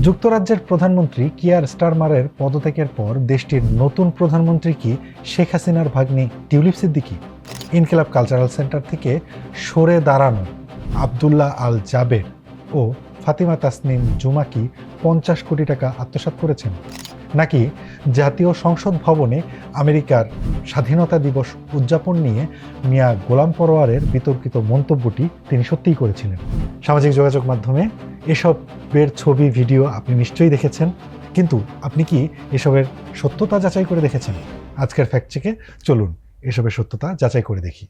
যুক্তরাজ্যের প্রধানমন্ত্রী কিয়ার স্টারমারের পদত্যাগের পর দেশটির নতুন প্রধানমন্ত্রী কি শেখ হাসিনার ভাগ্নি টিউলিপ সিদ্দিকী? ইনকিলাব কালচারাল সেন্টার থেকে সরে দাঁড়ানো আবদুল্লাহ আল জাবের ও ফাতিমা তাসনিম জুমা কি 50 কোটি টাকা আত্মসাৎ করেছেন? নাকি জাতীয় সংসদ ভবনে আমেরিকার স্বাধীনতা দিবস উদযাপন নিয়ে মিয়া গোলাম পরোয়ারের বিতর্কিত মন্তব্যটি তিনি সত্যিই করেছিলেন? সামাজিক যোগাযোগ মাধ্যমে এসবের ছবি ভিডিও আপনি নিশ্চয়ই দেখেছেন, কিন্তু আপনি কি এসবের সত্যতা যাচাই করে দেখেছেন? আজকের ফ্যাক্ট চেকে চলুন এসবের সত্যতা যাচাই করে দেখি।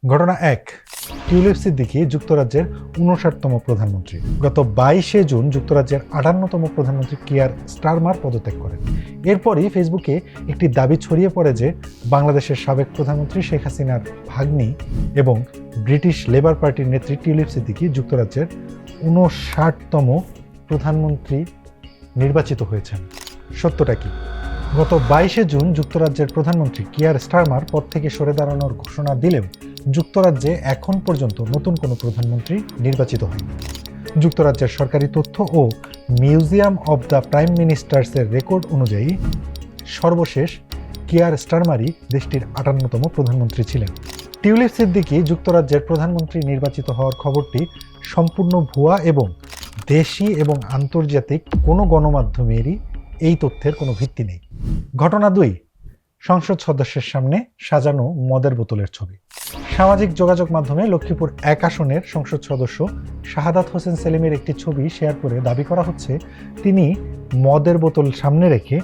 ঘটনা 1। টিউলিপ সিদ্দিকী যুক্তরাজ্যের 59তম প্রধানমন্ত্রী। গত 22শে জুন যুক্তরাজ্যের 58তম প্রধানমন্ত্রী কিয়ার স্টারমার পদত্যাগ করেন। এরপরই ফেসবুকে একটি দাবি ছড়িয়ে পড়ে যে বাংলাদেশের সাবেক প্রধানমন্ত্রী শেখ হাসিনার ভাগ্নি এবং ব্রিটিশ লেবার পার্টির নেত্রী টিউলিপ সিদ্দিকী যুক্তরাজ্যের 59তম প্রধানমন্ত্রী নির্বাচিত হয়েছেন। সত্যটা কি? গত 22শে জুন যুক্তরাজ্যের প্রধানমন্ত্রী কিয়ার স্টারমার পদ থেকে সরে দাঁড়ানোর ঘোষণা দিলেও যুক্তরাজ্যে এখন পর্যন্ত নতুন কোনো প্রধানমন্ত্রী নির্বাচিত হয়নি। যুক্তরাজ্যের সরকারি তথ্য ও মিউজিয়াম অব দ্য প্রাইম মিনিস্টার্সের রেকর্ড অনুযায়ী সর্বশেষ কিয়ার স্টারমারই দেশটির 58তম প্রধানমন্ত্রী ছিলেন। টিউলিপ সিদ্দিকী যুক্তরাজ্যের প্রধানমন্ত্রী নির্বাচিত হওয়ার খবরটি সম্পূর্ণ ভুয়া এবং দেশি এবং আন্তর্জাতিক কোনো গণমাধ্যমেরই এই তথ্যের কোনো ভিত্তি নেই। ঘটনা 2। সংসদ সদস্যের সামনে সাজানো মদের বোতলের ছবি। সামাজিক যোগাযোগ মাধ্যমে লক্ষ্মীপুর 1 আসনের সংসদ সদস্য শাহাদাত হোসেন সেলিমের একটি ছবি শেয়ার করে দাবি করা হচ্ছে তিনি মদের বোতল সামনে রেখে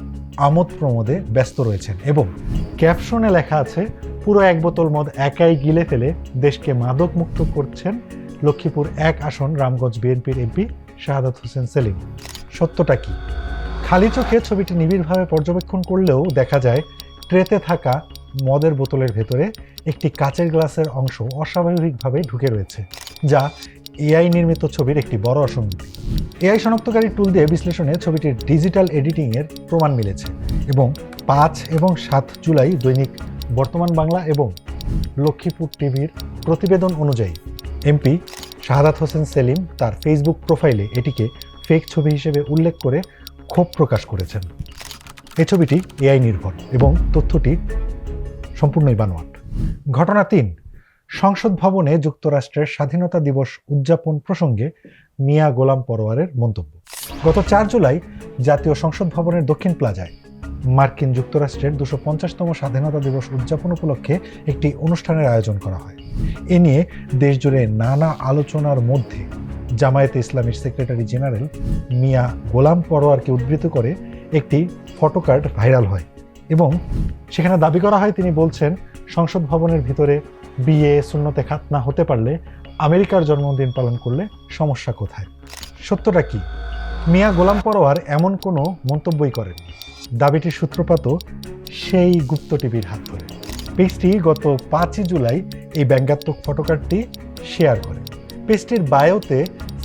আমোদ প্রমোদে ব্যস্ত রয়েছেন এবং ক্যাপশনে লেখা আছে পুরো 1 বোতল মদ একাই গিলে ফেলে দেশকে মাদক মুক্ত করছেন লক্ষ্মীপুর 1 আসন রামগঞ্জ বিএনপির এমপি শাহাদাত হোসেন সেলিম। সত্যটা কি? খালি চোখে ছবিটি নিবিড়ভাবে পর্যবেক্ষণ করলেও দেখা যায় ট্রেতে থাকা মদের বোতলের ভেতরে একটি কাচের গ্লাসের অংশ অস্বাভাবিকভাবে ঢুকে রয়েছে, যা এআই নির্মিত ছবির একটি বড় অসঙ্গতি। এআই শনাক্তকারী টুল দিয়ে বিশ্লেষণে ছবিটির ডিজিটাল এডিটিংয়ের প্রমাণ মিলেছে এবং 5 এবং 7 জুলাই দৈনিক বর্তমান বাংলা এবং লক্ষ্মীপুর টিভির প্রতিবেদন অনুযায়ী এমপি শাহাদাত হোসেন সেলিম তার ফেসবুক প্রোফাইলে এটিকে ফেক ছবি হিসেবে উল্লেখ করে ক্ষোভ প্রকাশ করেছেন। এই ছবিটি এআই নির্ভর এবং তথ্যটি সম্পূর্ণই বানোয়াট। ঘটনা 3। সংসদ ভবনে যুক্তরাষ্ট্রের স্বাধীনতা দিবস উদযাপন প্রসঙ্গে মিয়া গোলাম পরোয়ারের মন্তব্য। গত 4 জুলাই জাতীয় সংসদ ভবনের দক্ষিণ প্লাজায় মার্কিন যুক্তরাষ্ট্রের 250তম স্বাধীনতা দিবস উদযাপন উপলক্ষে একটি অনুষ্ঠানের আয়োজন করা হয়। এ নিয়ে দেশজুড়ে নানা আলোচনার মধ্যে জামায়াতে ইসলামীর সেক্রেটারি জেনারেল মিয়া গোলাম পরোয়ারকে উদ্ধৃত করে একটি ফটোকার্ড ভাইরাল হয় এবং সেখানে দাবি করা হয় তিনি বলছেন সংসদ ভবনের ভিতরে বিয়ে সুন্নতে খাতনা হতে পারলে আমেরিকার জন্মদিন পালন করলে সমস্যা কোথায়? সত্যটা কি? মিয়া গোলাম পরোয়ার এমন কোনো মন্তব্যই করেননি। দাবিটির সূত্রপাতও সেই গুপ্ত টিভির হাত ধরে। পেজটি গত 5 জুলাই এই ব্যঙ্গাত্মক ফটোকার্ডটি শেয়ার করে। পেজটির বায়োতে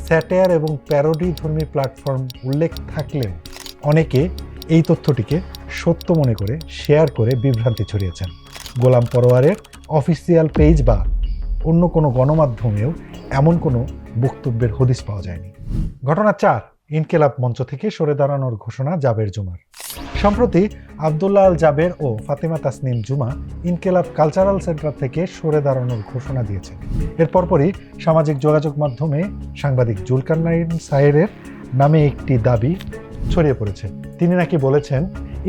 স্যাটায়ার এবং প্যারোডি ধর্মী প্ল্যাটফর্ম উল্লেখ থাকলেও অনেকে এই তথ্যটিকে সত্য মনে করে শেয়ার করে বিভ্রান্তি ছড়িয়েছেন। গোলাম পরোয়ারের অফিসিয়াল পেজ বা অন্য কোনো গণমাধ্যমেও এমন কোনো বক্তব্যের হদিস পাওয়া যায়নি। ঘটনা 4। ইনকিলাব মঞ্চ থেকে সরে দাঁড়ানোর ঘোষণা জাবের জুমার। সম্প্রতি আবদুল্লাহ আল জাবের ও ফাতিমা তাসনিম জুমা ইনকিলাব কালচারাল সেন্টার থেকে সরে দাঁড়ানোর ঘোষণা দিয়েছে। এর পরপরই সামাজিক যোগাযোগ মাধ্যমে সাংবাদিক জুলকারনাইন সায়েরের নামে একটি দাবি ছড়িয়ে পড়েছে। তিনি নাকি বলেছেন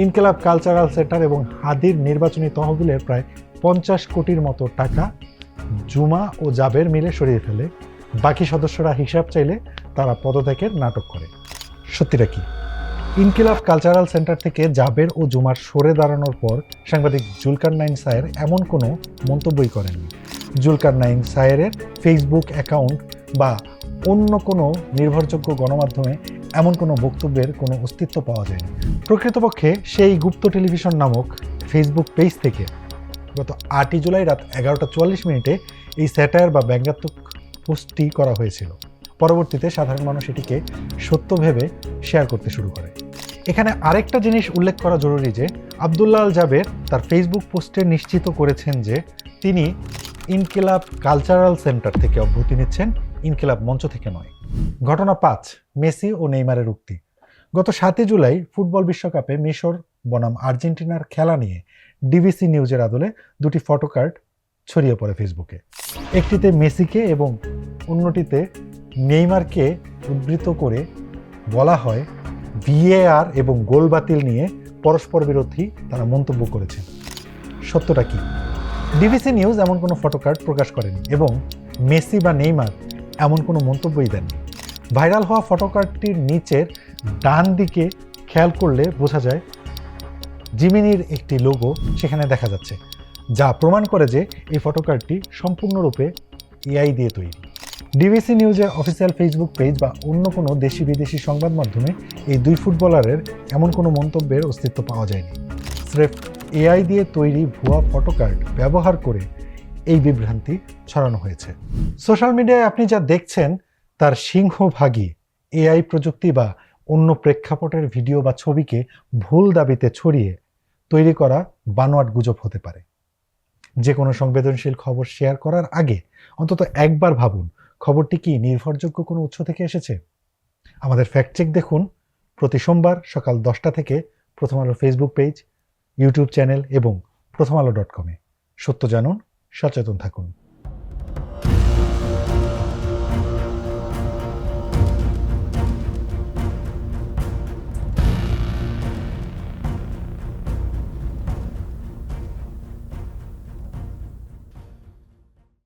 ইনকিলাব কালচারাল সেন্টার এবং হাদির নির্বাচনী তহবিলের প্রায় 50 কোটির মতো টাকা জুমা ও জাবের মিলে সরিয়ে ফেলে, বাকি সদস্যরা হিসাব চাইলে তারা পদত্যাগের নাটক করে। সত্যিটা কি? ইনকিলাব কালচারাল সেন্টার থেকে জাবের ও জুমার সরে দাঁড়ানোর পর সাংবাদিক জুলকারনাইন সায়ের এমন কোনো মন্তব্যই করেননি। জুলকারনাইন সায়েরের ফেসবুক অ্যাকাউন্ট বা অন্য কোনো নির্ভরযোগ্য গণমাধ্যমে এমন কোনো বক্তব্যের কোনো অস্তিত্ব পাওয়া যায়নি। প্রকৃতপক্ষে সেই গুপ্ত টেলিভিশন নামক ফেসবুক পেজ থেকে গত 8 জুলাই রাত 11:44 এই স্যাটায়ার বা ব্যঙ্গাত্মক পোস্টটি করা হয়েছিল। পরবর্তীতে সাধারণ মানুষ এটিকে সত্য ভেবে শেয়ার করতে শুরু করে। এখানে আরেকটা জিনিস উল্লেখ করা জরুরি যে আব্দুল্লাহ আল জাবের তার ফেসবুক পোস্টে নিশ্চিত করেছেন যে তিনি ইনকিলাব কালচারাল সেন্টার থেকে অব্যাহতি নিচ্ছেন, ইনকিলাব মঞ্চ থেকে নয়। ঘটনা 5, মেসি ও নেইমারের উক্তি। গত 7 জুলাই ফুটবল বিশ্বকাপে মিশর বনাম আর্জেন্টিনার খেলা নিয়ে ডিবিসি নিউজের আদলে দুটি ফটোকার্ড ছড়িয়ে পড়ে ফেসবুকে। একটিতে মেসিকে এবং অন্যটিতে নেইমারকে উদ্ধৃত করে বলা হয় ভিএআর এবং গোল বাতিল নিয়ে পরস্পর বিরোধী তারা মন্তব্য করেছেন। সত্যটা কি? ডিবিসি নিউজ এমন কোনো ফটোকার্ড প্রকাশ করেনি এবং মেসি বা নেইমার এমন কোনো মন্তব্যই দেননি। ভাইরাল হওয়া ফটোকার্ডটির নিচের ডান দিকে খেয়াল করলে বোঝা যায় জিমিনির একটি লোগো সেখানে দেখা যাচ্ছে, যা প্রমাণ করে যে এই ফটোকার্ডটি সম্পূর্ণরূপে এআই দিয়ে তৈরি। ডিবিসি নিউজের অফিসিয়াল ফেসবুক পেজ বা অন্য কোনো দেশি বিদেশি সংবাদ মাধ্যমে এই দুই ফুটবলারের এমন কোনো মন্তব্যের অস্তিত্ব পাওয়া যায়নি। স্রেফ এআই দিয়ে তৈরি ভুয়া ফটোকার্ড ব্যবহার করে এই বিভ্রান্তি ছড়ানো হয়েছে। সোশ্যাল মিডিয়ায় আপনি যা দেখছেন তার সিংহভাগই এআই প্রযুক্তি বা অন্য প্রেক্ষাপটের ভিডিও বা ছবিকে ভুল দাবিতে ছড়িয়ে তৈরি করা বানোয়াট গুজব হতে পারে। যে কোনো সংবেদনশীল খবর শেয়ার করার আগে অন্তত একবার ভাবুন খবরটি কি নির্ভরযোগ্য কোনো উৎস থেকে এসেছে। আমাদের ফ্যাক্ট চেক দেখুন প্রতি সোমবার সকাল 10টা থেকে প্রথম আলো ফেসবুক পেজ, ইউটিউব চ্যানেল এবং প্রথমআলো.com-এ। সত্য জানুন, সচেতন থাকুন।